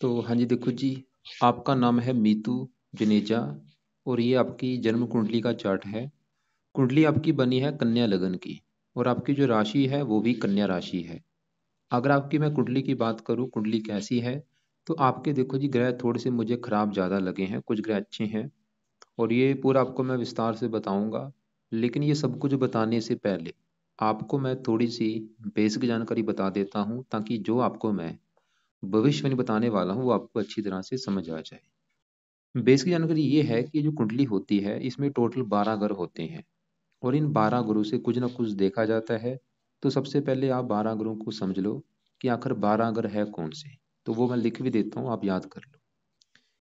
तो हाँ जी, देखो जी, आपका नाम है मीतू जुनेजा और ये आपकी जन्म कुंडली का चार्ट है। कुंडली आपकी बनी है कन्या लगन की और आपकी जो राशि है वो भी कन्या राशि है। अगर आपकी मैं कुंडली की बात करूँ, कुंडली कैसी है, तो आपके देखो जी ग्रह थोड़े से मुझे खराब ज़्यादा लगे हैं, कुछ ग्रह अच्छे हैं और ये पूरा आपको मैं विस्तार से बताऊंगा। लेकिन ये सब कुछ बताने से पहले आपको मैं थोड़ी सी बेसिक जानकारी बता देता हूँ ताकि जो आपको मैं भविष्यवाणी बताने वाला हूँ वो आपको अच्छी तरह से समझ आ जाए। बेसिक जानकारी ये है कि जो कुंडली होती है इसमें टोटल 12 ग्रह होते हैं और इन 12 ग्रहों से कुछ ना कुछ देखा जाता है। तो सबसे पहले आप 12 ग्रहों को समझ लो कि आखिर 12 ग्रह है कौन से। तो वो मैं लिख भी देता हूँ, आप याद कर लो।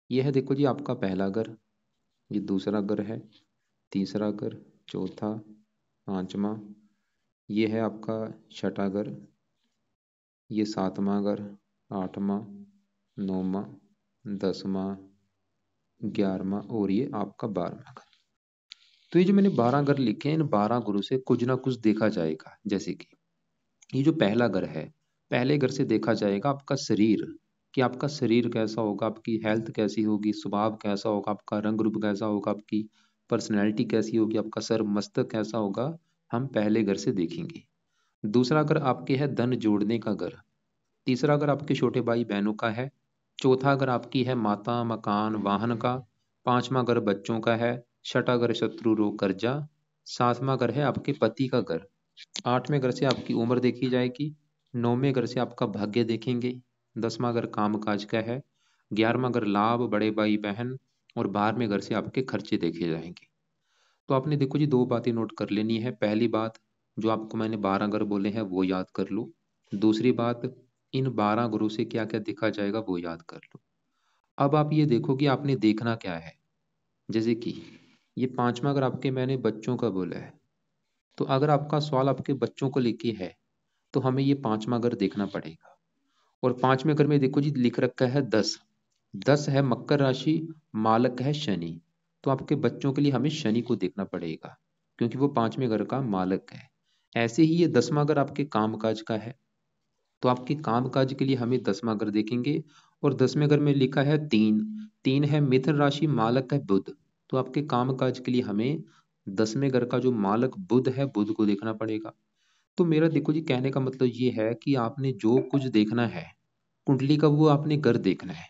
ये है देखो जी आपका पहला ग्रह, ये दूसरा ग्रह है, तीसरा ग्रह, चौथा, पांचवा, ये है आपका छठा ग्रह, ये सातवां ग्रह, आठवां, नौवां, 10वां, 11वां और ये आपका 12वां ग्रह। तो ये जो मैंने 12 ग्रह लिखे हैं, इन 12 ग्रहों से कुछ ना कुछ देखा जाएगा। जैसे कि ये जो पहला ग्रह है, पहले ग्रह से देखा जाएगा आपका शरीर, कि आपका शरीर कैसा होगा, आपकी हेल्थ कैसी होगी, स्वभाव कैसा होगा, आपका रंग रूप कैसा होगा, आपकी पर्सनैलिटी कैसी होगी, आपका सर मस्तक कैसा होगा, हम पहले घर से देखेंगे। दूसरा ग्रह आपके है धन जोड़ने का ग्रह। तीसरा अगर आपके छोटे भाई बहनों का है। चौथा अगर आपकी है माता मकान वाहन का। पांचवा घर बच्चों का है। छठा घर शत्रु रोग कर्जा। सातवां घर है आपके पति का घर। आठवें घर से आपकी उम्र देखी जाएगी। नौवें घर से आपका भाग्य देखेंगे। 10वां घर काम काज का है। 11वां घर लाभ बड़े भाई बहन। और 12वें घर से आपके खर्चे देखे जाएंगे। तो आपने देखो जी दो बातें नोट कर लेनी है। पहली बात, जो आपको मैंने 12 घर बोले हैं वो याद कर लो। दूसरी बात, इन 12 गुरु से क्या क्या देखा जाएगा वो याद कर लो। अब आप ये देखो कि आपने देखना क्या है। जैसे कि ये पांचवा अगर आपके मैंने बच्चों का बोला है, तो अगर आपका सवाल आपके बच्चों को लेके है तो हमें ये पांचवा घर देखना पड़ेगा। और पांचवें घर में देखो जी लिख रखा है 10। 10 है मकर राशि, मालक है शनि। तो आपके बच्चों के लिए हमें शनि को देखना पड़ेगा क्योंकि वो पांचवें घर का मालक है। ऐसे ही ये 10वां घर आपके कामकाज का है, तो आपके काम काज के लिए हमें 10वां घर देखेंगे। और 10वें घर में लिखा है 3। 3 है मिथुन राशि, मालक है बुध। तो आपके काम काज के लिए हमें 10वें घर का जो मालक बुध है, बुध को देखना पड़ेगा। तो मेरा देखो जी कहने का मतलब ये है कि आपने जो कुछ देखना है कुंडली का, वो आपने घर देखना है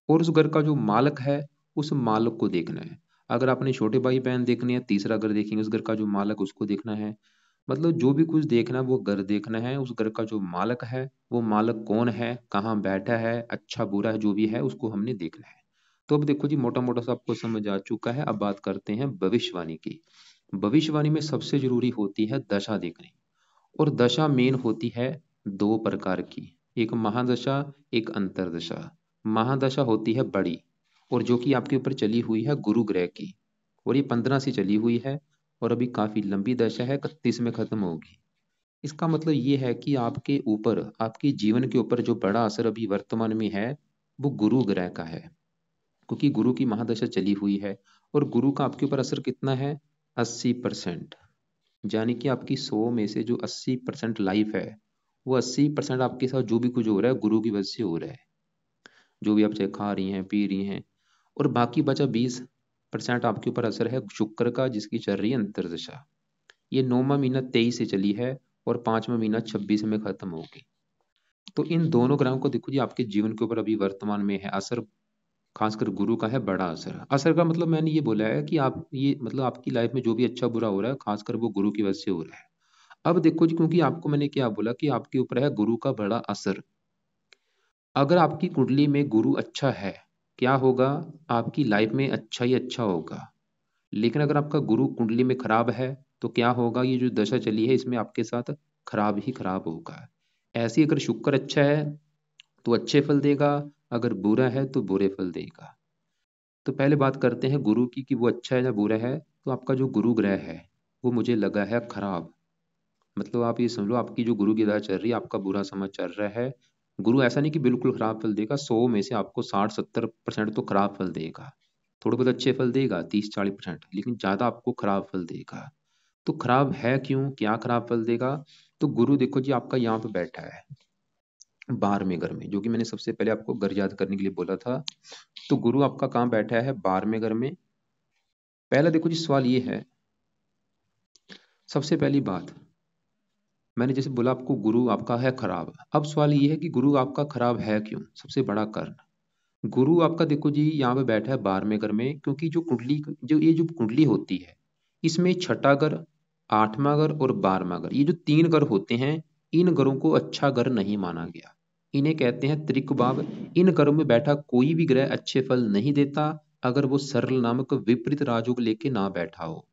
और उस घर का जो मालक है उस मालक को देखना है। अगर आपने छोटे भाई बहन देखने हैं, तीसरा घर देखेंगे, उस घर का जो मालक उसको देखना है। मतलब जो भी कुछ देखना है वो घर देखना है, उस घर का जो मालक है वो मालक कौन है, कहाँ बैठा है, अच्छा बुरा है, जो भी है उसको हमने देखना है। तो अब देखो जी मोटा मोटा सा आपको समझ आ चुका है। अब बात करते हैं भविष्यवाणी की। भविष्यवाणी में सबसे जरूरी होती है दशा देखनी। और दशा मेन होती है दो प्रकार की, एक महादशा, एक अंतरदशा। महादशा होती है बड़ी और जो कि आपके ऊपर चली हुई है गुरु ग्रह की, और ये 15 से चली हुई है और अभी काफी लंबी दशा है, 31 में खत्म होगी। इसका मतलब ये है कि आपके ऊपर, आपके जीवन के ऊपर जो बड़ा असर अभी वर्तमान में है वो गुरु ग्रह का है, क्योंकि गुरु की महादशा चली हुई है। और गुरु का आपके ऊपर असर कितना है, 80%। यानी कि आपकी 100 में से जो 80% लाइफ है, वो 80% आपके साथ जो भी कुछ हो रहा है गुरु की वजह से हो रहा है। जो भी आप चाहे खा रही हैं पी रही हैं। और बाकी बचा 20% आपके ऊपर असर है शुक्र का, जिसकी चल रही है अंतरदशा। ये 9वां महीना 23 से चली है और 5वां महीना 26 में खत्म होगी। तो इन दोनों ग्रहों को देखो जी आपके जीवन के ऊपर अभी वर्तमान में है असर। खासकर गुरु का है बड़ा असर। असर का मतलब मैंने ये बोला है कि आप ये मतलब आपकी लाइफ में जो भी अच्छा बुरा हो रहा है खासकर वो गुरु की वजह से हो रहा है। अब देखो जी, क्योंकि आपको मैंने क्या बोला कि आपके ऊपर है गुरु का बड़ा असर। अगर आपकी कुंडली में गुरु अच्छा है, क्या होगा, आपकी लाइफ में अच्छा ही अच्छा होगा। लेकिन अगर आपका गुरु कुंडली में खराब है तो क्या होगा, ये जो दशा चली है इसमें आपके साथ खराब ही खराब होगा। ऐसे ही अगर शुक्र अच्छा है तो अच्छे फल देगा, अगर बुरा है तो बुरे फल देगा। तो पहले बात करते हैं गुरु की कि वो अच्छा है या बुरा है। तो आपका जो गुरु ग्रह है वो मुझे लगा है खराब। मतलब आप ये समझ लो आपकी जो गुरु की दशा चल रही है, आपका बुरा समय चल रहा है। गुरु ऐसा नहीं कि बिल्कुल खराब फल देगा, 100 में से आपको 60-70% तो खराब फल देगा। थोड़े बहुत अच्छे फल देगा 30-40%, लेकिन ज्यादा आपको खराब फल देगा। तो खराब है क्यों, क्या खराब फल देगा। तो गुरु देखो जी आपका यहाँ पे बैठा है, 12वें घर में, जो कि मैंने सबसे पहले आपको घर याद करने के लिए बोला था। तो गुरु आपका कहाँ बैठा है? 12वें घर में। पहला देखो जी सवाल ये है, सबसे पहली बात मैंने जैसे बोला आपको गुरु आपका है खराब। अब सवाल ये है कि गुरु आपका खराब है क्यों? सबसे बड़ा कारण, गुरु आपका देखो जी यहाँ पे बैठा है 12वें घर में, क्योंकि जो कुंडली, जो ये जो कुंडली होती है, इसमें छठा घर, 8वां घर और 12वां घर, ये जो 3 घर होते हैं, इन घरों को अच्छा घर नहीं माना गया। इन्हें कहते हैं त्रिक भाव। इन घरों में बैठा कोई भी ग्रह अच्छे फल नहीं देता अगर वो सरल नामक विपरीत राजयोग लेके ना बैठा हो।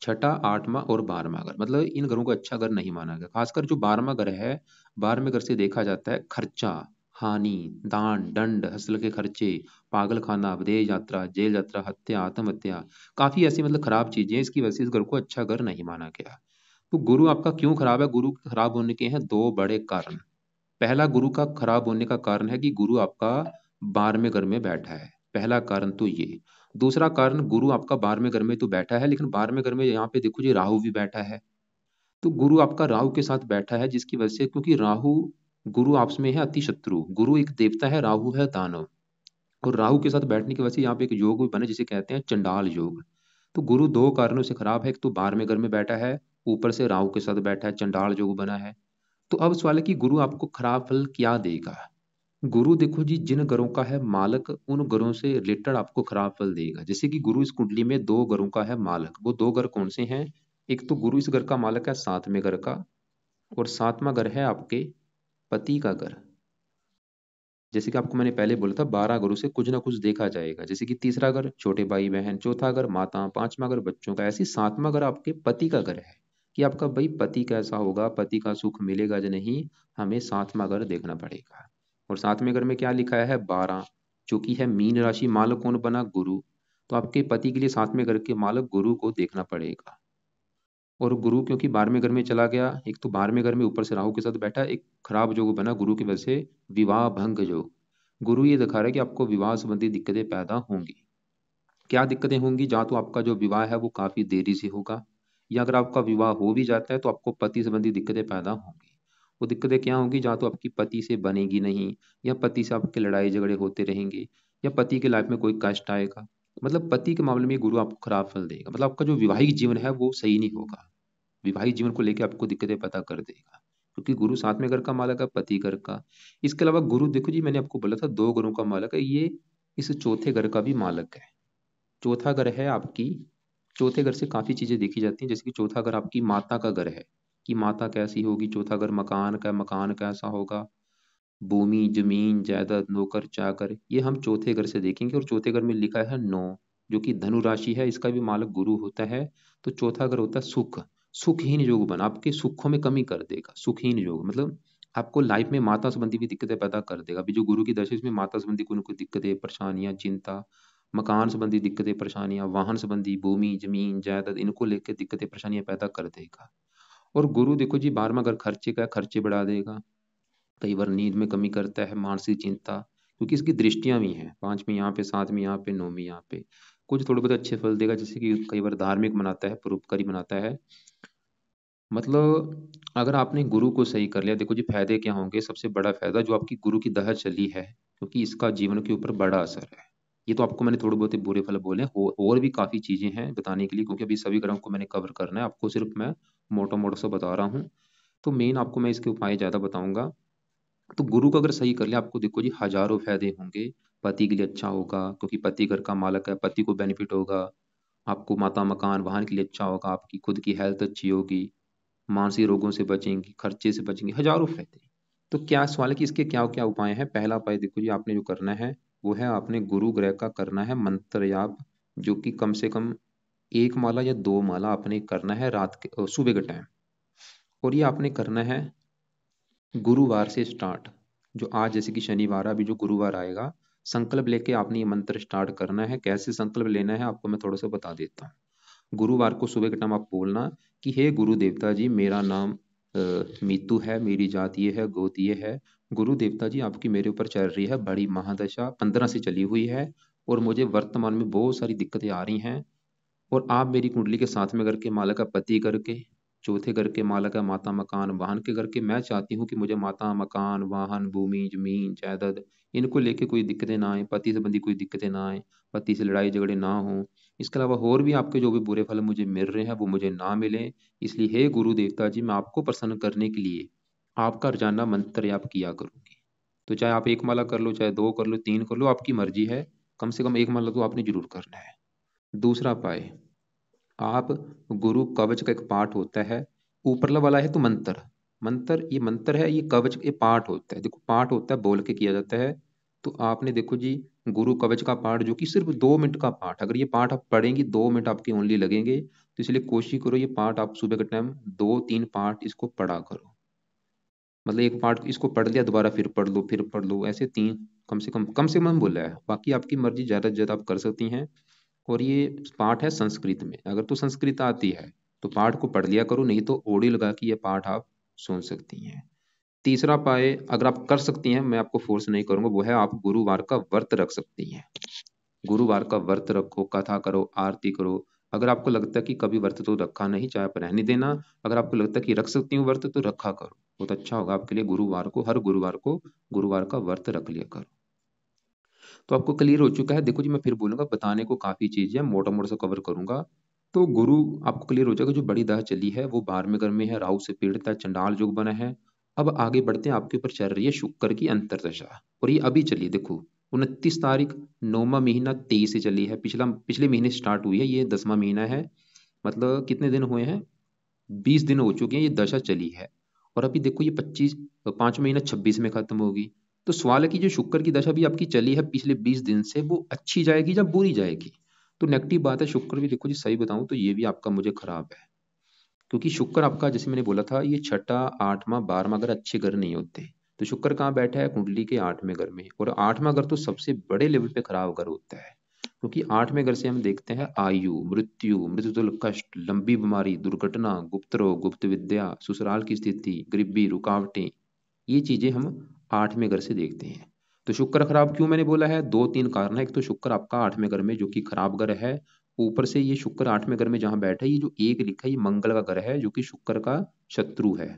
छठा, 8वां और 12वां घर, मतलब इन घरों को अच्छा घर नहीं माना गया। खासकर जो 12वां घर है, 12वें घर से देखा जाता है खर्चा, हानि, दान दंड, हसल के खर्चे, पागल खाना, विदेश यात्रा, जेल यात्रा, हत्या, आत्महत्या, काफी ऐसी मतलब खराब चीजें, इसकी वजह से इस घर को अच्छा घर नहीं माना गया। तो गुरु आपका क्यों खराब है? गुरु खराब होने के हैं दो बड़े कारण। पहला, गुरु का खराब होने का कारण है कि गुरु आपका 12वें घर में बैठा है, पहला कारण तो ये। दूसरा कारण, गुरु आपका 12वें घर में तो बैठा है, लेकिन 12वें घर में यहाँ पे देखो जी राहु भी बैठा है। तो गुरु आपका राहु के साथ बैठा है, जिसकी वजह से, क्योंकि राहु गुरु आपस में है अति शत्रु, गुरु एक देवता है, राहु है दानव। और राहु के साथ बैठने की वजह से यहाँ पे एक योग भी बने जिसे कहते हैं चंडाल योग। तो गुरु दो कारणों से खराब है, एक तो 12वें घर में बैठा है, ऊपर से राहु के साथ बैठा है, चंडाल योग बना है। तो अब सवाल है कि गुरु आपको खराब फल क्या देगा? गुरु देखो जी जिन ग्रहों का है मालक, उन ग्रहों से रिलेटेड आपको खराब फल देगा। जैसे कि गुरु इस कुंडली में दो ग्रहों का है मालक, वो दो ग्रह कौन से हैं? एक तो गुरु इस घर का मालक है 7वें घर का, और 7वां घर है आपके पति का घर। जैसे कि आपको मैंने पहले बोला था 12 घरों से कुछ ना कुछ देखा जाएगा, जैसे कि तीसरा घर छोटे भाई बहन, चौथा घर माता, 5वां घर बच्चों का, ऐसी 7वां घर आपके पति का घर है, कि आपका भाई पति कैसा होगा, पति का सुख मिलेगा या नहीं, हमें 7वां घर देखना पड़ेगा। और 7वें घर में क्या लिखा है? 12, जो कि है मीन राशि, मालक कौन बना? गुरु। तो आपके पति के लिए 7वें घर के मालक गुरु को देखना पड़ेगा। और गुरु क्योंकि 12वें घर में चला गया, एक तो 12वें घर में ऊपर से राहु के साथ बैठा, एक खराब योग बना गुरु की वजह से, विवाह भंग योग। गुरु ये दिखा रहा है कि आपको विवाह संबंधी दिक्कतें पैदा होंगी। क्या दिक्कतें होंगी? जहाँ तो आपका जो विवाह है वो काफी देरी से होगा, या अगर आपका विवाह हो भी जाता है तो आपको पति संबंधी दिक्कतें पैदा होंगी। वो दिक्कतें क्या होंगी? जहाँ तो आपकी पति से बनेगी नहीं, या पति से आपके लड़ाई झगड़े होते रहेंगे, या पति के लाइफ में कोई कष्ट आएगा। मतलब पति के मामले में गुरु आपको खराब फल देगा, मतलब आपका जो वैवाहिक जीवन है वो सही नहीं होगा। वैवाहिक जीवन को लेकर आपको दिक्कतें पता कर देगा, क्योंकि गुरु 7वें घर का मालक है, पति घर का। इसके अलावा गुरु देखो जी मैंने आपको बोला था दो घरों का मालक है, ये इस चौथे घर का भी मालक है। चौथा घर है आपकी, चौथे घर से काफी चीजें देखी जाती हैं, जैसे कि चौथा घर आपकी माता का घर है, कि माता कैसी होगी। चौथा घर मकान का, मकान कैसा होगा, भूमि जमीन जायदाद नौकर चाकर, ये हम चौथे घर से देखेंगे। और चौथे घर में लिखा है 9, जो कि धनु राशि है, इसका भी मालक गुरु होता है। तो चौथा घर होता है सुख, सुखहीन योग बना, आपके सुखों में कमी कर देगा। सुखहीन योग मतलब आपको लाइफ में माता संबंधी भी दिक्कतें पैदा कर देगा। अभी जो गुरु की दशा है, इसमें माता संबंधी कोई ना कोई दिक्कतें परेशानियां चिंता, मकान संबंधी दिक्कतें परेशानियां, वाहन संबंधी भूमि जमीन जायदाद, इनको लेकर दिक्कतें परेशानियां पैदा कर देगा। और गुरु देखो जी 12वां घर खर्चे का, खर्चे बढ़ा देगा। कई बार नींद में कमी करता है, मानसिक चिंता, क्योंकि इसकी दृष्टियां भी हैं, 5वीं यहाँ पे, 7वीं यहाँ पे, 9वीं यहाँ पे। कुछ थोड़े बहुत अच्छे फल देगा, जैसे कि कई बार धार्मिक बनाता है, परोपकारी बनाता है। मतलब अगर आपने गुरु को सही कर लिया, देखो जी फायदे क्या होंगे। सबसे बड़ा फायदा जो आपकी गुरु की दशा चली है, क्योंकि इसका जीवन के ऊपर बड़ा असर है। ये तो आपको मैंने थोड़े बहुत ही बुरे फल बोले, और भी काफी चीजें हैं बताने के लिए, क्योंकि अभी सभी ग्रहों को मैंने कवर करना है, आपको सिर्फ मैं मोटा मोटा सा बता रहा हूँ। तो मेन आपको मैं इसके उपाय ज्यादा बताऊंगा। तो गुरु को अगर सही कर लिया, आपको देखो जी हजारों फायदे होंगे। पति के लिए अच्छा होगा, क्योंकि पति घर का मालक है, पति को बेनिफिट होगा। आपको माता मकान वाहन के लिए अच्छा होगा, आपकी खुद की हेल्थ अच्छी होगी, मानसिक रोगों से बचेंगी, खर्चे से बचेंगे, हजारों फायदे। तो क्या सवाल है कि इसके क्या क्या उपाय हैं? पहला उपाय देखो जी, आपने जो करना है वो है आपने गुरु ग्रह का करना है मंत्र जाप, जो कि कम से कम 1 माला या 2 माला आपने करना है रात के सुबह के टाइम। और ये आपने करना है गुरुवार से स्टार्ट, जो आज जैसे कि शनिवार है, अभी जो गुरुवार आएगा, संकल्प लेके आपने ये मंत्र स्टार्ट करना है। कैसे संकल्प लेना है आपको मैं थोड़ा सा बता देता हूँ। गुरुवार को सुबह के टाइम आप बोलना कि हे गुरु देवता जी, मेरा नाम मीतू है, मेरी जात ये है, गोत ये है। गुरु देवता जी, आपकी मेरे ऊपर चल रही है बड़ी महादशा, 15 से चली हुई है, और मुझे वर्तमान में बहुत सारी दिक्कतें आ रही हैं। और आप मेरी कुंडली के साथ में करके मालक का पति करके, चौथे घर के मालक है माता मकान वाहन के घर के। मैं चाहती हूँ कि मुझे माता मकान वाहन भूमि जमीन जायदाद इनको लेके कोई दिक्कतें ना आए, पति संबंधी कोई दिक्कतें ना आए, पति से लड़ाई झगड़े ना हो। इसके अलावा और भी आपके जो भी बुरे फल मुझे मिल रहे हैं वो मुझे ना मिले। इसलिए हे गुरु देवता जी, मैं आपको प्रसन्न करने के लिए आपका रोजाना मंत्र याप किया करूंगी। तो चाहे आप एक माला कर लो, चाहे दो कर लो, तीन कर लो, आपकी मर्जी है। कम से कम एक माला तो आपने जरूर करना है। दूसरा पाए, आप गुरु कवच का एक पाठ होता है, ऊपरला वाला है तो मंत्र, मंत्र ये मंत्र है, ये कवच ये पाठ होता है। देखो पाठ होता है बोल के किया जाता है। तो आपने देखो जी, गुरु कवच का पाठ जो कि सिर्फ 2 मिनट का पाठ, अगर ये पाठ आप पढ़ेंगे 2 मिनट आपके ओनली लगेंगे। तो इसलिए कोशिश करो ये पाठ आप सुबह के टाइम 2-3 पाठ इसको पढ़ा करो। मतलब एक पार्ट इसको पढ़ लिया, दोबारा फिर पढ़ लो, फिर पढ़ लो, ऐसे तीन कम से कम बोला है। बाकी आपकी मर्जी, ज्यादा से ज्यादा आप कर सकती हैं। और ये पाठ है संस्कृत में, अगर तो संस्कृत आती है तो पाठ को पढ़ लिया करो, नहीं तो ऑडियो लगा के ये पाठ आप सुन सकती हैं। तीसरा पाए, अगर आप कर सकती हैं, मैं आपको फोर्स नहीं करूंगा, वो है आप गुरुवार का व्रत रख सकती हैं। गुरुवार का व्रत रखो, कथा करो, आरती करो। अगर आपको लगता है कि कभी व्रत तो रखा नहीं, चाहे आप रहने देना। अगर आपको लगता है कि रख सकती हूँ व्रत तो रखा करो, बहुत अच्छा होगा आपके लिए। गुरुवार को, हर गुरुवार को गुरुवार का व्रत रख लिया करो। तो आपको क्लियर हो चुका है। देखो जी, मैं फिर बोलूंगा, बताने को काफी चीज है, मोटा मोटा सा कवर करूंगा। तो गुरु आपको क्लियर हो जाएगा। जो बड़ी दाह चली है वो 12वें घर में है, राहु से पीड़ित है, चंडाल योग बना है। अब आगे बढ़ते हैं, आपके ऊपर चल रही है शुक्र की अंतरदशा, और ये अभी चली देखो, 29 तारीख, 9वां महीना 23 से चली है। पिछले महीने स्टार्ट हुई है, ये 10वां महीना है। मतलब कितने दिन हुए हैं, 20 दिन हो चुके हैं ये दशा चली है। और अभी देखो ये 5वां महीना 26 में खत्म होगी। तो सवाल है कि जो शुक्र की दशा भी आपकी चली है पिछले 20 दिन से, वो अच्छी जाएगी या बुरी जाएगी। तो नेगेटिव बात है, शुक्र भी देखो जी, सही बताऊं तो ये भी आपका मुझे खराब है। क्योंकि शुक्र आपका, जैसे मैंने बोला था, ये छठा आठवां 12वां घर अच्छे घर नहीं होते। तो शुक्र कहाँ बैठा है, कुंडली के 8वें घर में। और 8वां घर तो सबसे बड़े लेवल पे खराब घर होता है। क्योंकि 8वें घर से हम देखते हैं आयु, मृत्यु, मृत्युतुल्य कष्ट, लंबी बीमारी, दुर्घटना, गुप्त रोग, गुप्त विद्या, ससुराल की स्थिति, गरीबी, रुकावटें, ये चीजें हम 8वें घर से देखते हैं। तो शुक्र खराब क्यों मैंने बोला है, 2-3 कारण है। एक तो शुक्र आपका 8वें घर में, जो कि खराब ग्रह है। ऊपर से ये शुक्र 8वें घर में जहां बैठा है, ये जो एक लिखा है, ये मंगल का ग्रह है, जो कि शुक्र का शत्रु है।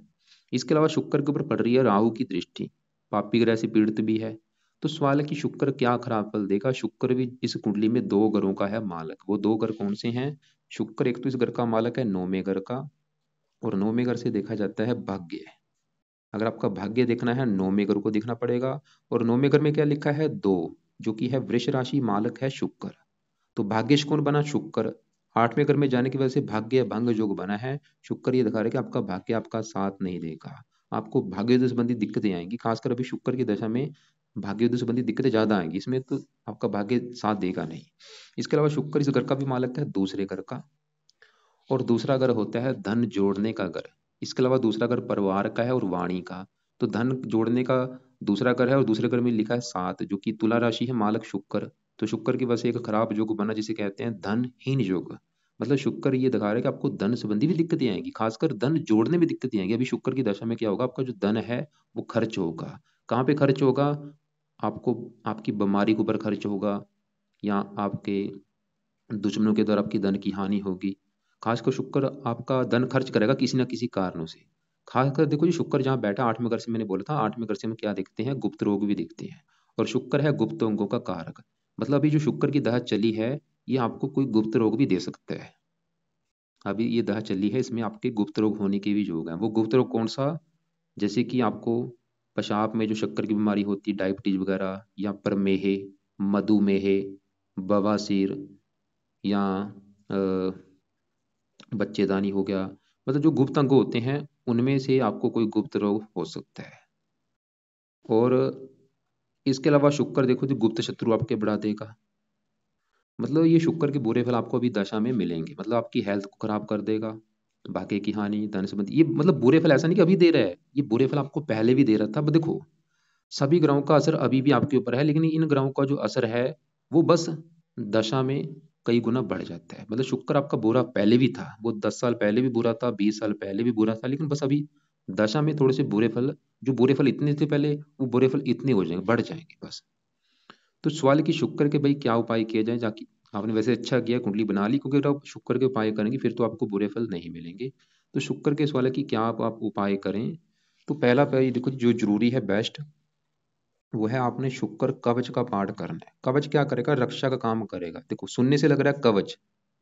इसके अलावा शुक्र के ऊपर पड़ रही है राहु की दृष्टि, पापी ग्रह से पीड़ित भी है। तो सवाल है कि शुक्र क्या खराब फल देगा। शुक्र भी इस कुंडली में 2 घरों का है मालक। वो 2 घर कौन से हैं, शुक्र एक तो इस घर का मालक है 9वें घर का, और 9वें घर से देखा जाता है भाग्य। अगर आपका भाग्य देखना है, 9वें घर को देखना पड़ेगा। और 9वें घर में क्या लिखा है, 2, जो कि है वृष राशि, मालक है शुक्र। तो भाग्येश कौन बना, शुक्र। 8वें घर में जाने की वजह से भाग्य भंग योग बना है। शुक्र ये दिखा रहा है कि आपका भाग्य आपका साथ नहीं देगा, आपको भाग्योदय संबंधी दिक्कतें आएंगी। खासकर अभी शुक्र की दशा में भाग्योदय संबंधी दिक्कतें ज्यादा आएंगी, इसमें तो आपका भाग्य साथ देगा नहीं। इसके अलावा शुक्र इस घर का भी मालक है, दूसरे घर का। और दूसरा घर होता है धन जोड़ने का घर। इसके अलावा दूसरा घर परिवार का है और वाणी का। तो धन जोड़ने का दूसरा घर है, और दूसरे घर में लिखा है 7, जो कि तुला राशि है, मालक शुक्र। तो शुक्र की वजह से एक खराब योग बना, जिसे कहते हैं धनहीन योग। मतलब शुक्र ये दिखा रहा है कि आपको धन संबंधी भी दिक्कतें आएंगी, खासकर धन जोड़ने में दिक्कतें आएंगी। अभी शुक्र की दशा में क्या होगा, आपका जो धन है वो खर्च होगा। कहाँ पे खर्च होगा, आपको आपकी बीमारी के ऊपर खर्च होगा, या आपके दुश्मनों के द्वारा आपकी धन की हानि होगी। खासकर शुक्र आपका धन खर्च करेगा किसी ना किसी कारणों से। खासकर देखो जी, शुक्र जहाँ बैठा 8वें घर से, मैंने बोला था 8वें घर से हम क्या देखते हैं, गुप्त रोग भी देखते हैं। और शुक्र है गुप्त अंगों का कारक। मतलब अभी जो शुक्र की दशा चली है, ये आपको कोई गुप्त रोग भी दे सकता है। अभी ये दशा चली है, इसमें आपके गुप्त रोग होने के भी योग है। वो गुप्त रोग कौन सा, जैसे कि आपको पेशाब में जो शक्कर की बीमारी होती है, डायबिटीज वगैरह, या प्रमेह, मधुमेह, बवासीर, या बच्चेदानी हो गया। मतलब जो गुप्त अंग होते हैं, उनमें से आपको कोई गुप्त रोग हो सकता है। और इसके अलावा शुक्र देखो जो गुप्त शत्रु आपके बढ़ा देगा। मतलब ये शुक्र के बुरे फल आपको अभी दशा में मिलेंगे। मतलब आपकी हेल्थ को खराब कर देगा, भाग्य की हानि, धन संबंधी, ये मतलब बुरे फल ऐसा नहीं कि अभी दे रहा है, ये बुरे फल आपको पहले भी दे रहा था। अब देखो, सभी ग्रहों का असर अभी भी आपके ऊपर है, लेकिन इन ग्रहों का जो असर है वो बस दशा में कई गुना बढ़ जाता है। मतलब शुक्र आपका बुरा पहले भी था, वो 10 साल पहले भी बुरा था, 20 साल पहले भी बुरा था, लेकिन बस अभी दशा में थोड़े से बुरे फल, जो बुरे फल इतने थे पहले, वो बुरे फल इतने हो जाएंगे, बढ़ जाएंगे बस। तो सवाल है कि शुक्र के भाई क्या उपाय किए जाए, जाकि आपने वैसे अच्छा किया कुंडली बना ली, क्योंकि अगर आप शुक्र के उपाय करेंगे फिर तो आपको बुरे फल नहीं मिलेंगे। तो शुक्र के सवाल है कि क्या आप उपाय करें। तो पहला उपाय देखो जो जरूरी है बेस्ट, वो है आपने शुक्र कवच का पाठ करना है। कवच क्या करेगा, रक्षा का काम करेगा। देखो सुनने से लग रहा है कवच,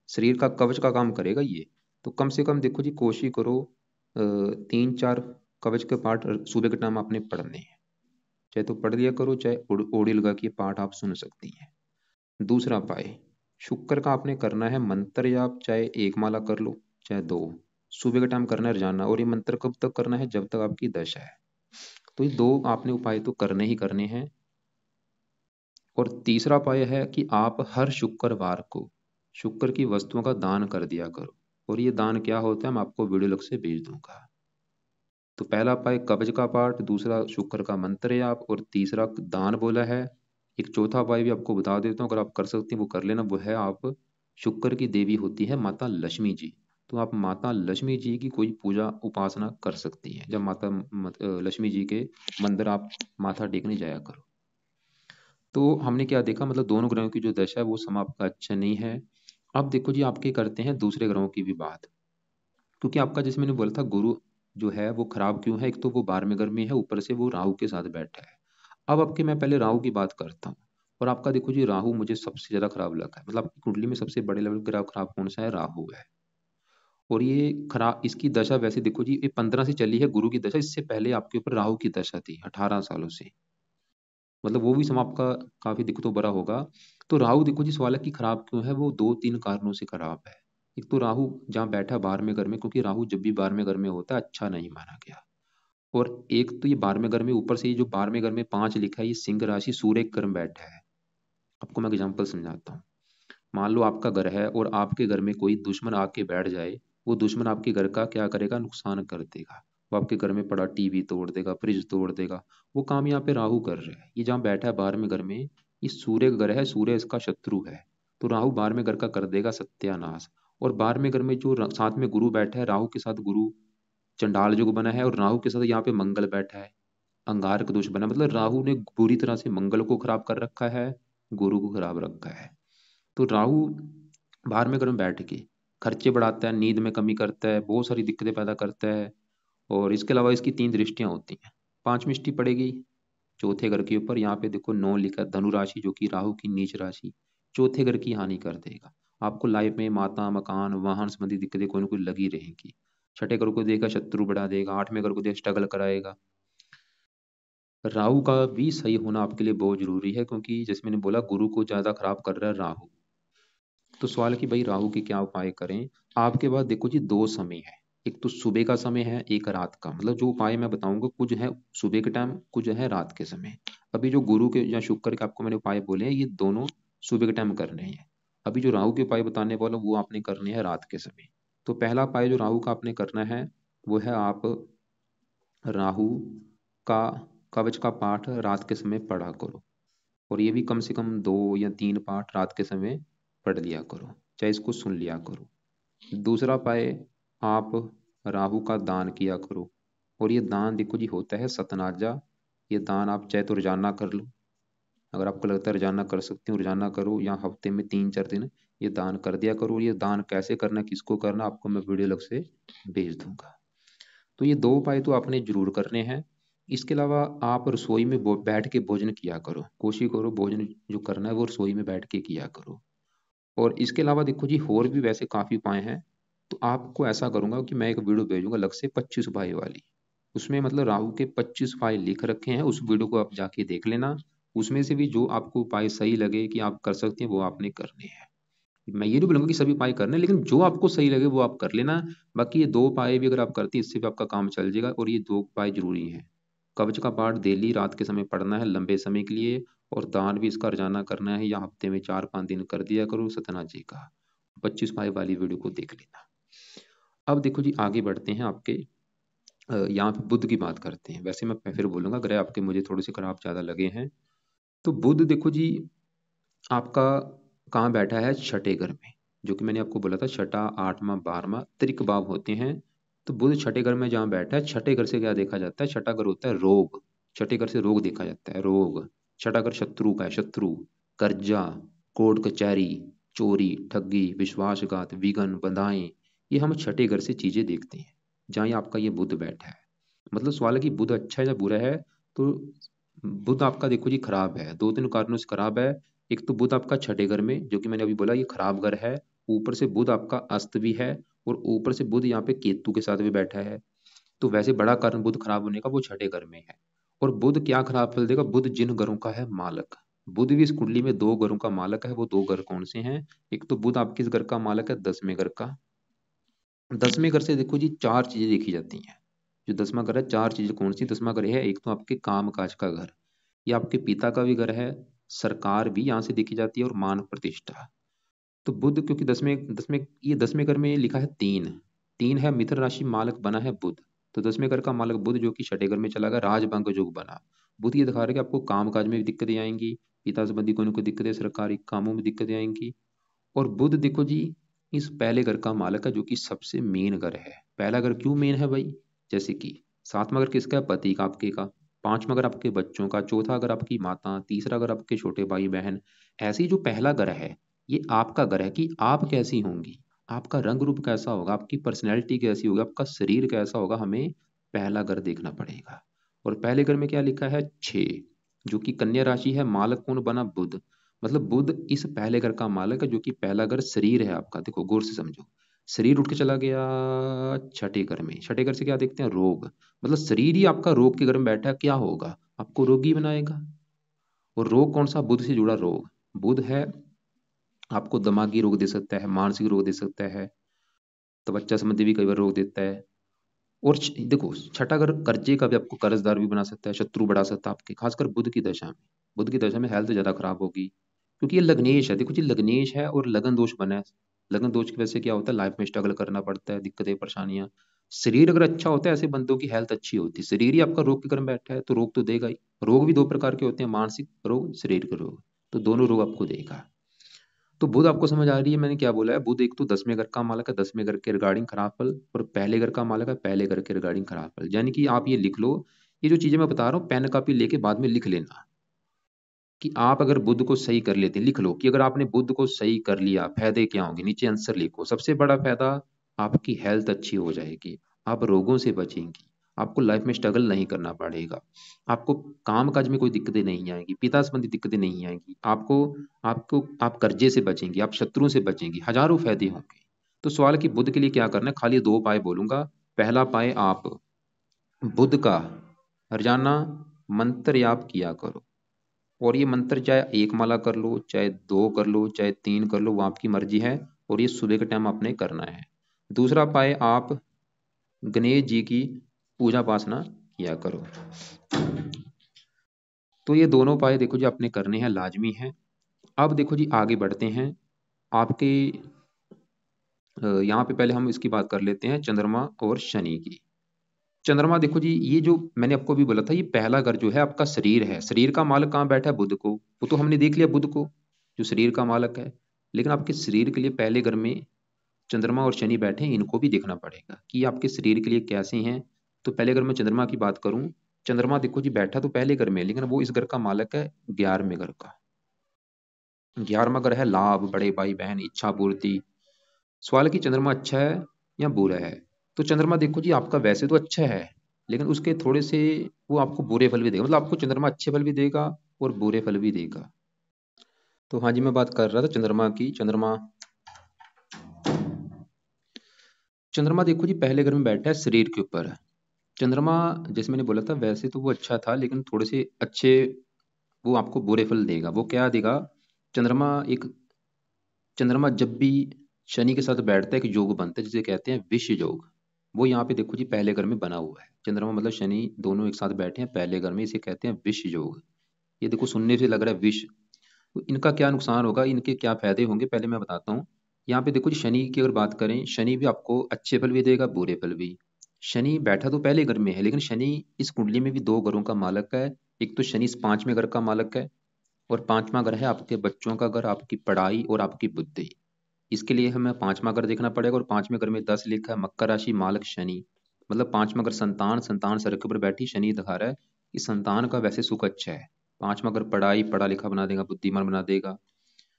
शरीर का कवच का काम करेगा ये। तो कम से कम देखो जी कोशिश करो 3-4 कवच के पाठ सुबह के टाइम आपने पढ़ने हैं। चाहे तो पढ़ लिया करो, चाहे ओडी लगा के पाठ आप सुन सकती हैं। दूसरा उपाय, शुक्र का आपने करना है मंत्र जाप, चाहे एक माला कर लो चाहे दो। सुबह के टाइम करना है रोजाना, और ये मंत्र कब तक करना है, जब तक आपकी दशा है। तो ये दो आपने उपाय तो करने ही करने हैं। और तीसरा उपाय है कि आप हर शुक्रवार को शुक्र की वस्तुओं का दान कर दिया करो। और ये दान क्या होता है मैं आपको वीडियो लग से भेज दूंगा। तो पहला उपाय कब्ज का पाठ, दूसरा शुक्र का मंत्र जाप, और तीसरा दान बोला है। एक चौथा उपाय भी आपको बता देता हूँ, अगर आप कर सकते हैं वो कर लेना। वो है आप, शुक्र की देवी होती है माता लक्ष्मी जी। तो आप माता लक्ष्मी जी की कोई पूजा उपासना कर सकती हैं। जब माता लक्ष्मी जी के मंदिर आप माथा टेकने जाया करो। तो हमने क्या देखा, मतलब दोनों ग्रहों की जो दशा है वो समय आपका अच्छा नहीं है। अब देखो जी आपके करते हैं दूसरे ग्रहों की भी बात। क्योंकि आपका जैसे मैंने बोला था गुरु जो है वो खराब क्यों है, एक तो वो 12वें घर में है, ऊपर से वो राहु के साथ बैठा है। अब आपके मैं पहले राहु की बात करता हूँ। और आपका देखो जी राहु मुझे सबसे ज्यादा खराब लगा है, मतलब आपकी कुंडली में सबसे बड़े लेवल ग्रह खराब कौन सा है, राहु है। और ये खराब इसकी दशा वैसे देखो जी ये 15 से चली है गुरु की दशा, इससे पहले आपके ऊपर राहु की दशा थी 18 सालों से। मतलब वो भी समय आपका काफी दिक्कतों भरा होगा। तो राहु देखो जी सवाल है कि खराब क्यों है, वो 2-3 कारणों से खराब है। एक तो राहु जहाँ बैठा 12वें घर में, क्योंकि राहु जब भी 12वें घर में होता है अच्छा नहीं माना गया। और एक तो ये 12वें घर में, ऊपर से ये जो 12वें घर में 5 लिखा है, ये सिंह राशि सूर्य के घर में बैठा है। आपको मैं एग्जाम्पल समझाता हूँ। मान लो आपका घर है और आपके घर में कोई दुश्मन आके बैठ जाए। वो दुश्मन आपके घर का क्या करेगा, नुकसान कर देगा। वो आपके घर में पड़ा टीवी तोड़ देगा, फ्रिज तोड़ देगा। वो काम यहाँ पे राहु कर रहा है। ये जहाँ बैठा है 12वें घर में, ये सूर्य का घर है, सूर्य इसका शत्रु है। तो राहु 12वें घर का कर देगा सत्यानाश। और 12वें घर में जो साथ में गुरु बैठा है, राहु के साथ गुरु चंडाल युग बना है, और राहु के साथ यहाँ पे मंगल बैठा है, अंगारक दोष बना। मतलब राहु ने बुरी तरह से मंगल को खराब कर रखा है, गुरु को खराब रखा है। तो राहु 12वें घर में बैठ के खर्चे बढ़ाता है, नींद में कमी करता है, बहुत सारी दिक्कतें पैदा करता है। और इसके अलावा इसकी 3 दृष्टियां होती हैं। 5वीं दृष्टि पड़ेगी चौथे घर के ऊपर, यहाँ पे देखो 9 लिखा, धनु राशि जो कि राहु की नीच राशि, चौथे घर की हानि कर देगा। आपको लाइफ में माता मकान वाहन संबंधी दिक्कतें कोई ना कोई लगी रहेंगी। छठे घर को देखा शत्रु बढ़ा देगा, 8वें घर को देख स्ट्रगल कराएगा। राहु का भी सही होना आपके लिए बहुत जरूरी है, क्योंकि जैसे मैंने बोला गुरु को ज्यादा खराब कर रहा है राहु। तो सवाल है कि भाई राहु के क्या उपाय करें। आपके पास देखो जी 2 समय है, एक तो सुबह का समय है, एक रात का। मतलब जो उपाय मैं बताऊंगा कुछ है सुबह के टाइम, कुछ है रात के समय। अभी जो गुरु के या शुक्र के आपको मैंने उपाय बोले हैं, ये दोनों सुबह के टाइम करने हैं। अभी जो राहु के उपाय बताने वाला वो आपने करने हैं रात के समय। तो पहला उपाय जो राहु का आपने करना है, वो है आप राहु का कवच का पाठ रात के समय पढ़ा करो। और ये भी कम से कम 2 या 3 पाठ रात के समय पढ़ लिया करो, चाहे इसको सुन लिया करो। दूसरा उपाय, आप राहु का दान किया करो। और ये दान देखो जी होता है सतनाजा। ये दान आप चाहे तो रोजाना कर लो, अगर आपको लगता है रोजाना कर सकते हो रोजाना करो, या हफ्ते में 3-4 दिन ये दान कर दिया करो। ये दान कैसे करना, किसको करना, आपको मैं वीडियो अलग से भेज दूंगा। तो ये 2 उपाय तो आपने जरूर करने हैं। इसके अलावा आप रसोई में बैठ के भोजन किया करो, कोशिश करो भोजन जो करना है वो रसोई में बैठ के किया करो। और इसके अलावा देखो जी और भी वैसे काफी उपाय हैं। तो आपको ऐसा करूंगा कि मैं एक वीडियो भेजूंगा अलग से 25 उपाय वाली। उसमें मतलब राहु के 25 उपाय लिख रखे हैं, उस वीडियो को आप जाके देख लेना। उसमें से भी जो आपको उपाय सही लगे कि आप कर सकते हैं वो आपने करने हैं। मैं ये नहीं बोलूंगा कि सभी उपाय करने हैं, लेकिन जो आपको सही लगे वो आप कर लेना। बाकी ये 2 उपाय भी अगर आप करते हैं इससे भी आपका काम चल जाएगा। और ये 2 उपाय जरूरी हैं। कवच का पाठ डेली रात के समय पढ़ना है लंबे समय के लिए। और दान भी इसका रोजाना करना है, या हफ्ते में 4-5 दिन कर दिया करो सतना जी का। 25 उपाय वाली वीडियो को देख लेना। अब देखो जी आगे बढ़ते हैं आपके यहाँ पे बुध की बात करते हैं। वैसे मैं फिर बोलूंगा ग्रह आपके मुझे थोड़े से खराब ज्यादा लगे हैं। तो बुध देखो जी आपका कहाँ बैठा है, छठे घर में। जो कि मैंने आपको बोला था छठा 8वां 12वां त्रिक भाव होते हैं। तो बुध छठे घर में जहाँ बैठा है, छठे घर से क्या देखा जाता है, छठा घर होता है रोग। छठे घर से रोग देखा जाता है, रोग। छठा घर शत्रु का है, शत्रु, कर्जा, कोर्ट कचहरी, चोरी ठगी विश्वासघात विघन बंधाएं, ये हम छठे घर से चीजें देखते हैं। जहाँ ये आपका ये बुध बैठा है। मतलब सवाल है कि बुध अच्छा है या बुरा है। तो बुध आपका देखो जी खराब है, दो तीन कारणों से खराब है। एक तो बुध आपका छठे घर में, जो कि मैंने अभी बोला ये खराब घर है। ऊपर से बुध आपका अस्त भी है, और ऊपर से बुध यहाँ पे केतु के साथ भी बैठा है। तो वैसे बड़ा कारण बुध खराब होने का वो छठे घर में है। और बुध क्या खराब फल देगा? बुध जिन घरों का है मालक, बुध भी इस कुंडली में दो घरों का मालक है। वो दो घर कौन से हैं? एक तो बुध आपके इस घर का मालक है 10वें घर का। 10वें घर से देखो जी चार चीजें देखी जाती हैं। जो 10वां घर है, चार चीजें कौन सी? 10वां घर है एक तो आपके काम काज का घर, ये आपके पिता का भी घर है। सरकार भी यहाँ से देखी जाती है, और मान प्रतिष्ठा। तो बुध क्योंकि दसवें दसवें ये 10वें घर में लिखा है तीन, तीन है मिथुन राशि मालक बना है बुध। तो 10वें घर का मालक बुध जो कि छठे घर में चला गया, राजभंग योग बना। बुध ये दिखा रहा है कि आपको काम काज में भी दिक्कतें आएंगी, पिता संबंधी कोई ना कोई दिक्कतें, सरकारी कामों में दिक्कतें आएंगी। और बुध देखो जी इस पहले घर का मालक है, जो कि सबसे मेन घर है। पहला घर क्यों मेन है भाई? जैसे कि सातवां घर किसका है? पति का, आपके का। पांचवा घर आपके बच्चों का, चौथा घर आपकी माता, तीसरा घर आपके छोटे भाई बहन। ऐसे ही जो पहला घर है ये आपका घर है कि आप कैसी होंगी, आपका रंग रूप कैसा होगा, आपकी पर्सनैलिटी कैसी होगी, आपका शरीर कैसा होगा, हमें पहला घर देखना पड़ेगा। और पहले घर में क्या लिखा है? 6, जो कि कन्या राशि है। मालक कौन बना? बुध। मतलब बुध इस पहले घर का मालक है, जो कि पहला घर शरीर है आपका। देखो गौर से समझो, शरीर उठ के चला गया छठे घर में। छठे घर से क्या देखते हैं? रोग। मतलब शरीर ही आपका रोग के घर में बैठा है, क्या होगा? आपको रोगी बनाएगा। और रोग कौन सा? बुध से जुड़ा रोग। बुध है आपको दिमागी रोग दे सकता है, मानसिक रोग दे सकता है, त्वचा संबंधी भी कई बार रोग देता है। और देखो छठा घर कर्जे का भी, आपको कर्जदार भी बना सकता है, शत्रु बढ़ा सकता है आपके, खासकर बुध की दशा में। बुध की दशा में हेल्थ ज्यादा खराब होगी, क्योंकि ये लग्नेश है। देखो जी लग्नेश है और लगन दोष बना है। लगन दोष की वजह से क्या होता है? लाइफ में स्ट्रगल करना पड़ता है, दिक्कतें परेशानियां। शरीर अगर अच्छा होता है, ऐसे बंदों की हेल्थ अच्छी होती है। शरीर ही आपका रोग के घर में बैठा है तो रोग तो देगा ही। रोग भी दो प्रकार के होते हैं, मानसिक रोग, शरीर के रोग। तो दोनों रोग आपको देगा। तो बुध आपको समझ आ रही है मैंने क्या बोला है? बुध एक तो 10वें घर का मालक है, 10वें घर के रिगार्डिंग खराब फल। और पहले घर का मालक है, पहले घर के रिगार्डिंग खराब फल। यानी कि आप ये लिख लो, ये जो चीजें मैं बता रहा हूँ पेन कॉपी लेके बाद में लिख लेना। कि आप अगर बुध को सही कर लेते हैं, लिख लो कि अगर आपने बुध को सही कर लिया फायदे क्या होंगे, नीचे आंसर लिखो। सबसे बड़ा फायदा, आपकी हेल्थ अच्छी हो जाएगी, आप रोगों से बचेंगी, आपको लाइफ में स्ट्रगल नहीं करना पड़ेगा, आपको काम काज में कोई दिक्कतें नहीं आएंगी, पिता संबंधी दिक्कतें नहीं आएंगी, आपको आपको आप कर्जे से बचेंगी, आप शत्रुओं से बचेंगी, हजारों फायदे होंगे। तो सवाल है कि बुध के लिए क्या करना है? खाली दो पाए बोलूंगा। पहला पाए, आप बुध का रोजाना मंत्र याप किया करो। और ये मंत्र चाहे एक माला कर लो, चाहे दो कर लो, चाहे तीन कर लो, वो आपकी मर्जी है। और ये सुबह के टाइम आपने करना है। दूसरा पाए, आप गणेश जी की पूजा उपासना किया करो। तो ये दोनों पाए देखो जी आपने करने हैं, लाजमी है। अब देखो जी आगे बढ़ते हैं। आपके यहाँ पे पहले हम इसकी बात कर लेते हैं चंद्रमा और शनि की। चंद्रमा देखो जी, ये जो मैंने आपको भी बोला था, ये पहला घर जो है आपका शरीर है। शरीर का मालक कहाँ बैठा है? बुध को। वो तो हमने देख लिया बुध को, जो शरीर का मालक है। लेकिन आपके शरीर के लिए पहले घर में चंद्रमा और शनि बैठे हैं, इनको भी देखना पड़ेगा कि आपके शरीर के लिए कैसे हैं। तो पहले घर में चंद्रमा की बात करूं, चंद्रमा देखो जी बैठा तो पहले घर में, लेकिन वो इस घर का मालक है 11वें घर का। 11वां घर है लाभ, बड़े भाई बहन, इच्छा पूर्ति। सवाल है कि चंद्रमा अच्छा है या बुरा है? तो चंद्रमा देखो जी आपका वैसे तो अच्छा है, लेकिन उसके थोड़े से वो आपको बुरे फल भी देगा। मतलब आपको चंद्रमा अच्छे फल भी देगा और बुरे फल भी देगा। तो हाँ जी, मैं बात कर रहा था चंद्रमा की। चंद्रमा, चंद्रमा देखो जी पहले घर में बैठा है शरीर के ऊपर। चंद्रमा जैसे मैंने बोला था, वैसे तो वो अच्छा था, लेकिन थोड़े से अच्छे वो आपको बुरे फल देगा। वो क्या देगा? चंद्रमा एक, चंद्रमा जब भी शनि के साथ बैठता है एक योग बनता है जिसे कहते हैं विष योग। वो यहाँ पे देखो जी पहले घर में बना हुआ है। चंद्रमा मतलब शनि दोनों एक साथ बैठे हैं पहले घर में, इसे कहते हैं विष योग। ये देखो सुनने से लग रहा है विष। तो इनका क्या नुकसान होगा, इनके क्या फायदे होंगे, पहले मैं बताता हूँ। यहाँ पे देखो जी शनि की अगर बात करें, शनि भी आपको अच्छे फल भी देगा, बुरे फल भी। शनि बैठा तो पहले घर में है, लेकिन शनि इस कुंडली में भी दो घरों का मालक है। एक तो शनि इस 5वें घर का मालक है, और 5वां घर है आपके बच्चों का घर, आपकी पढ़ाई और आपकी बुद्धि। इसके लिए हमें 5वां घर देखना पड़ेगा। और 5वें घर में 10 लिखा है, मकर राशि मालक शनि। मतलब 5वां घर संतान, संतान सर के ऊपर बैठी शनि दिखा रहा है कि संतान का वैसे सुख अच्छा है। 5वां घर पढ़ाई, पढ़ा लिखा बना देगा, बुद्धिमान बना देगा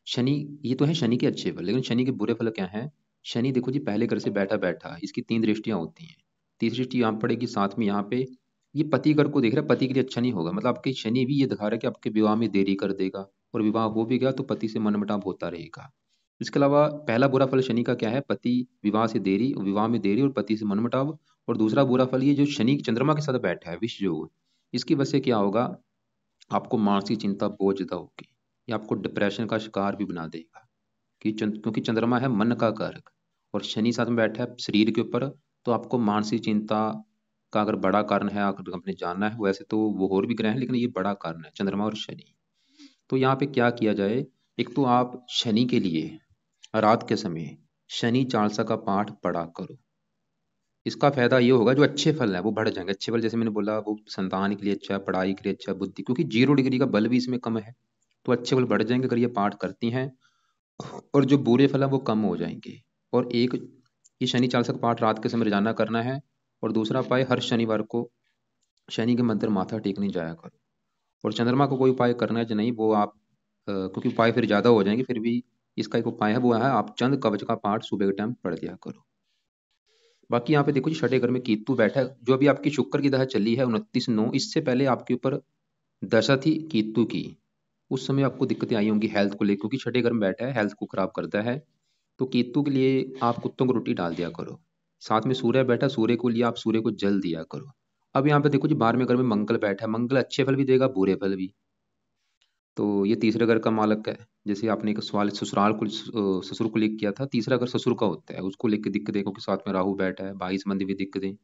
शनि। ये तो है शनि के अच्छे फल, लेकिन शनि के बुरे फल क्या हैं? शनि देखो जी पहले घर से बैठा बैठा इसकी 3 दृष्टियां होती हैं। तीसरी चीज यहाँ पड़ेगी साथ में यहाँ पे, ये पति घर को देख रहा है, पति के लिए अच्छा नहीं होगा, मतलब आपके शनि भी ये दिखा रहा है कि आपके विवाह में देरी कर देगा, और विवाह हो भी गया तो पति से मनमुटाव होता रहेगा। इसके अलावा पहला बुरा फल शनि का क्या है, पति विवाह से देरी, विवाह में देरी और पति से मनमुटाव। और दूसरा बुरा फल ये जो शनि चंद्रमा के साथ बैठा है विष योग, इसकी वजह से क्या होगा, आपको मानसिक चिंता बहुत ज्यादा होगी, ये आपको डिप्रेशन का शिकार भी बना देगा। क्योंकि चंद्रमा है मन का कारक, और शनि साथ में बैठा है शरीर के ऊपर, तो आपको मानसिक चिंता का अगर बड़ा कारण है, अगर आपने जानना है, वैसे तो वो और भी ग्रह हैं लेकिन ये बड़ा कारण है चंद्रमा और शनि। तो यहाँ पे क्या किया जाए, एक तो आप शनि के लिए रात के समय शनि चालीसा का पाठ पढ़ा करो। इसका फायदा ये होगा, जो अच्छे फल है वो बढ़ जाएंगे। अच्छे फल जैसे मैंने बोला, वो संतान के लिए अच्छा है, पढ़ाई के लिए अच्छा है, बुद्धि, क्योंकि 0 डिग्री का बल भी इसमें कम है, तो अच्छे फल बढ़ जाएंगे अगर ये पाठ करती हैं। और जो बुरे फल हैं वो कम हो जाएंगे। और एक, ये शनि चालीसा का पाठ रात के समय रोजाना करना है। और दूसरा उपाय, हर शनिवार को शनि के मंदिर माथा टेकने जाया करो। और चंद्रमा को कोई उपाय करना है या नहीं, वो आप क्योंकि उपाय फिर ज्यादा हो जाएंगे, फिर भी इसका एक उपाय है, वो है आप चंद कवच का पाठ सुबह के टाइम पढ़ दिया करो। बाकी यहाँ पे देखो जी, छठे घर में केतु बैठा है, जो अभी आपकी शुक्र की दशा चली है 29/9, इससे पहले आपके ऊपर दशा थी केतु की। उस समय आपको दिक्कतें आई होंगी हेल्थ को लेकर, क्योंकि छठे घर में बैठा है, हेल्थ को खराब करता है। तो केतु के लिए आप कुत्तों को रोटी डाल दिया करो। साथ में सूर्य बैठा, सूर्य को लिए आप सूर्य को जल दिया करो। अब यहाँ पे देखो जी, 12वें घर में मंगल बैठा है, मंगल अच्छे फल भी देगा, बुरे फल भी। तो ये तीसरे घर का मालक है। जैसे आपने एक सवाल ससुराल को ससुर को लेकर किया था, तीसरा घर ससुर का होता है, उसको लेकर दिक्कत देखो कि साथ में राहु बैठा है, भाई संबंधी भी दिक्कतें।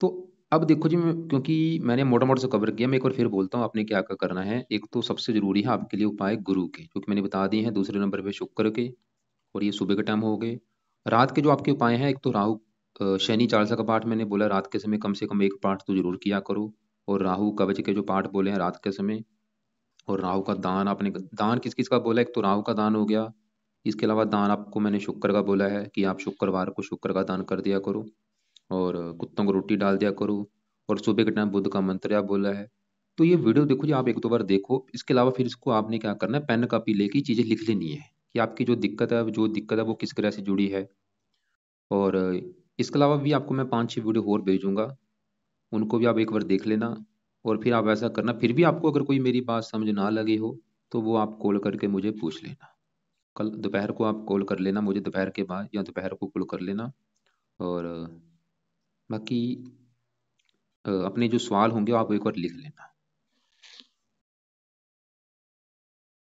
तो अब देखो जी, मैं क्योंकि मैंने मोटा मोटा से कवर किया, मैं एक बार फिर बोलता हूँ आपने क्या क्या करना है। एक तो सबसे जरूरी है आपके लिए उपाय गुरु के, जो कि मैंने बता दिए हैं। दूसरे नंबर पे शुक्र के, और ये सुबह के टाइम हो गए। रात के जो आपके उपाय हैं, एक तो राहु शनि चालीसा का पाठ मैंने बोला रात के समय कम से कम एक पाठ तो जरूर किया करो। और राहु कवच के जो पाठ बोले हैं रात के समय। और राहु का दान, आपने दान किस किस का बोला, एक तो राहु का दान हो गया। इसके अलावा दान आपको मैंने शुक्र का बोला है कि आप शुक्रवार को शुक्र का दान कर दिया करो। और कुत्तों को रोटी डाल दिया करो। और सुबह के टाइम बुद्ध का मंत्र आप बोला है। तो ये वीडियो देखो जी, आप एक दो बार देखो। इसके अलावा फिर इसको आपने क्या करना है, पेन कापी लेके चीजें लिख लेनी है कि आपकी जो दिक्कत है वो किस तरह से जुड़ी है। और इसके अलावा भी आपको मैं 5-6 वीडियो और भेजूंगा, उनको भी आप एक बार देख लेना। और फिर आप ऐसा करना, फिर भी आपको अगर कोई मेरी बात समझ ना लगी हो, तो वो आप कॉल करके मुझे पूछ लेना। कल दोपहर को आप कॉल कर लेना मुझे, दोपहर के बाद या दोपहर को कॉल कर लेना। और बाकी अपने जो सवाल होंगे आप एक बार लिख लेना।